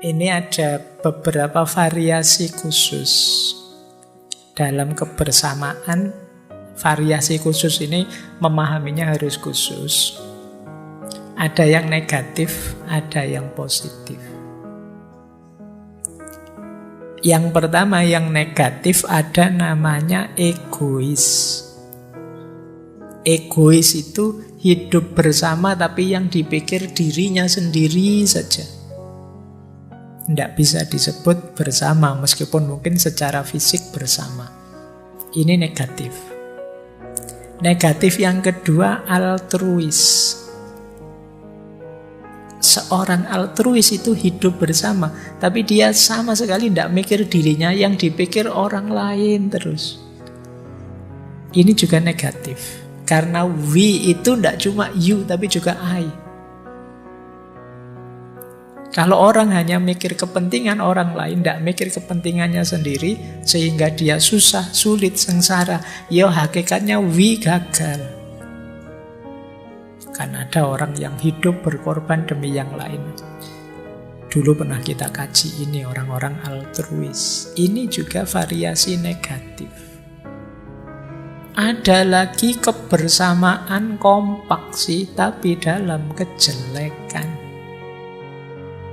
Ini ada beberapa variasi khusus dalam kebersamaan. Variasi khusus ini memahaminya harus khusus. Ada yang negatif, ada yang positif. Yang pertama, yang negatif, ada namanya egois. Egois itu hidup bersama tapi yang dipikir dirinya sendiri saja. Tidak bisa disebut bersama meskipun mungkin secara fisik bersama. Ini negatif. Negatif yang kedua, altruis. Seorang altruis itu hidup bersama, tapi dia sama sekali tidak mikir dirinya, yang dipikir orang lain terus. Ini juga negatif. Karena we itu tidak cuma you, tapi juga I. Kalau orang hanya mikir kepentingan orang lain, tidak mikir kepentingannya sendiri, sehingga dia susah, sulit, sengsara, ya hakikatnya we gagal. Kan ada orang yang hidup berkorban demi yang lain. Dulu pernah kita kaji ini, orang-orang altruis. Ini juga variasi negatif. Ada lagi kebersamaan kompak sih, tapi dalam kejelekan.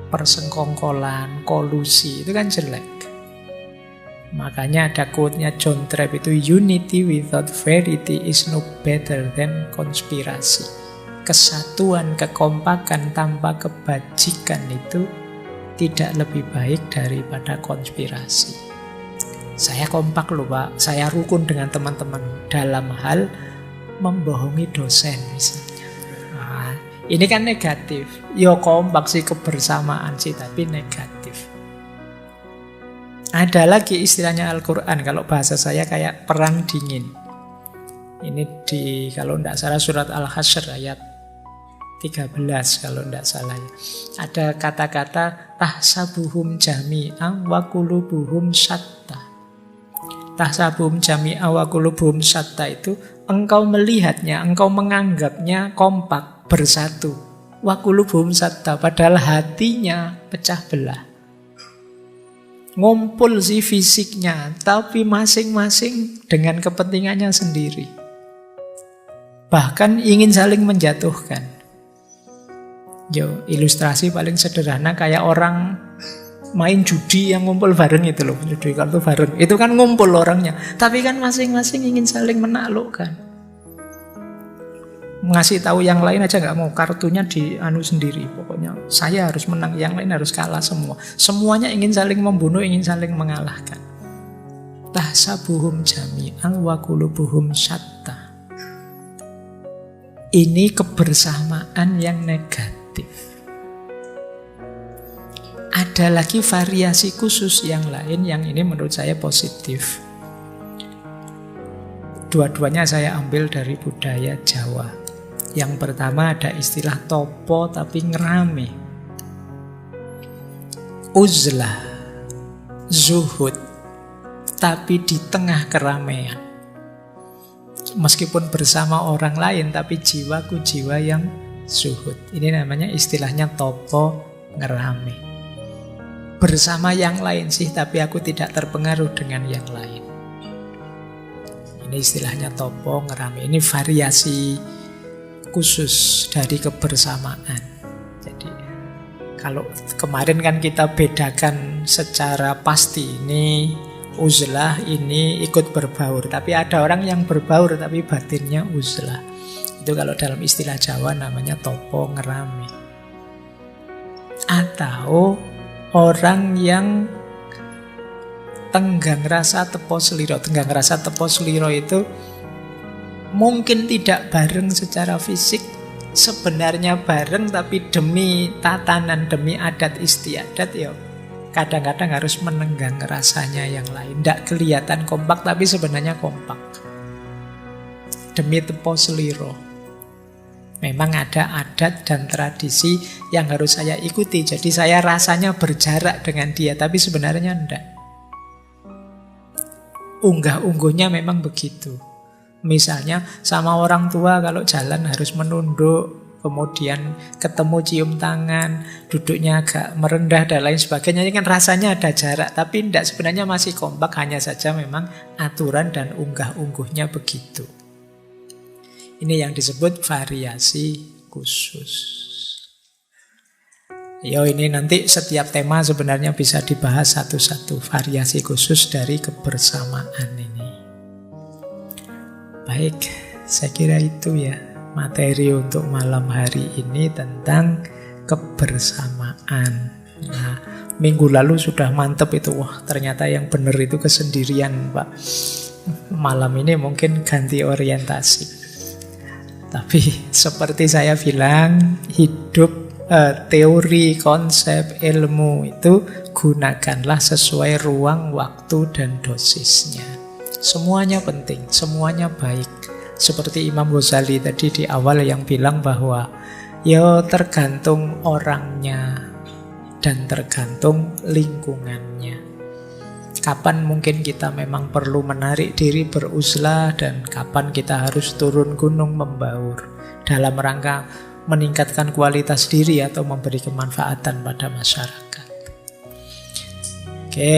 Persengkongkolan, kolusi, itu kan jelek. Makanya ada quote-nya John Trapp itu, unity without verity is no better than konspirasi. Kesatuan, kekompakan tanpa kebajikan itu tidak lebih baik daripada konspirasi. Saya kompak loh Pak, saya rukun dengan teman-teman dalam hal membohongi dosen misalnya. Nah, ini kan negatif. Yo kompak sih, kebersamaan sih, tapi negatif. Ada lagi istilahnya Al-Quran, kalau bahasa saya kayak perang dingin. Ini di, kalau tidak salah, surat Al-Hasyr ayat 13 kalau tidak salah ya. Ada kata-kata tahsabuhum jami'an wa qulubuhum syatta. Tahsabuhum jami'an wa qulubuhum syatta itu engkau melihatnya, engkau menganggapnya kompak, bersatu. Wa qulubuhum syatta, padahal hatinya pecah belah. Ngumpul sih fisiknya, tapi masing-masing dengan kepentingannya sendiri. Bahkan ingin saling menjatuhkan. Yo, ilustrasi paling sederhana kayak orang main judi yang ngumpul bareng itu loh, judi kartu bareng. Itu kan ngumpul orangnya, tapi kan masing-masing ingin saling menaklukkan. Ngasih tahu yang lain aja nggak mau, kartunya di anu sendiri. Pokoknya saya harus menang, yang lain harus kalah semua. Semuanya ingin saling membunuh, ingin saling mengalahkan. Tahsabuhum jami'an wa qulubuhum syatta. Ini kebersamaan yang negatif. Ada lagi variasi khusus yang lain, yang ini menurut saya positif. Dua-duanya saya ambil dari budaya Jawa. Yang pertama ada istilah topo tapi ngerame. Uzlah, zuhud, tapi di tengah keramaian. Meskipun bersama orang lain, tapi jiwaku jiwa yang zuhud. Ini namanya istilahnya topo ngerame. Bersama yang lain sih, tapi aku tidak terpengaruh dengan yang lain. Ini istilahnya topo ngerame. Ini variasi khusus dari kebersamaan. Jadi kalau kemarin kan kita bedakan secara pasti, ini uzlah, ini ikut berbaur. Tapi ada orang yang berbaur tapi batinnya uzlah. Itu kalau dalam istilah Jawa namanya topo ngerame. Atau orang yang tenggang rasa tepo seliro. Tenggang rasa tepo seliro itu mungkin tidak bareng secara fisik, sebenarnya bareng, tapi demi tatanan, demi adat istiadat ya kadang-kadang harus menenggang rasanya yang lain. Tidak kelihatan kompak, tapi sebenarnya kompak. Demi tepo seliro. Memang ada adat dan tradisi yang harus saya ikuti. Jadi saya rasanya berjarak dengan dia, tapi sebenarnya enggak. Unggah-ungguhnya memang begitu. Misalnya sama orang tua kalau jalan harus menunduk, kemudian ketemu cium tangan, duduknya agak merendah dan lain sebagainya. Ini kan rasanya ada jarak, tapi tidak, sebenarnya masih kompak, hanya saja memang aturan dan unggah-ungguhnya begitu. Ini yang disebut variasi khusus. Ini nanti setiap tema sebenarnya bisa dibahas satu-satu, variasi khusus dari kebersamaan ini. Baik, saya kira itu ya materi untuk malam hari ini tentang kebersamaan. Nah, minggu lalu sudah mantep itu, wah ternyata yang benar itu kesendirian, Pak. Malam ini mungkin ganti orientasi. Tapi seperti saya bilang, hidup teori, konsep, ilmu itu gunakanlah sesuai ruang, waktu, dan dosisnya. Semuanya penting, semuanya baik. Seperti Imam Ghazali tadi di awal yang bilang bahwa tergantung orangnya dan tergantung lingkungannya. Kapan mungkin kita memang perlu menarik diri beruzlah dan kapan kita harus turun gunung membaur dalam rangka meningkatkan kualitas diri atau memberi kemanfaatan pada masyarakat. Oke.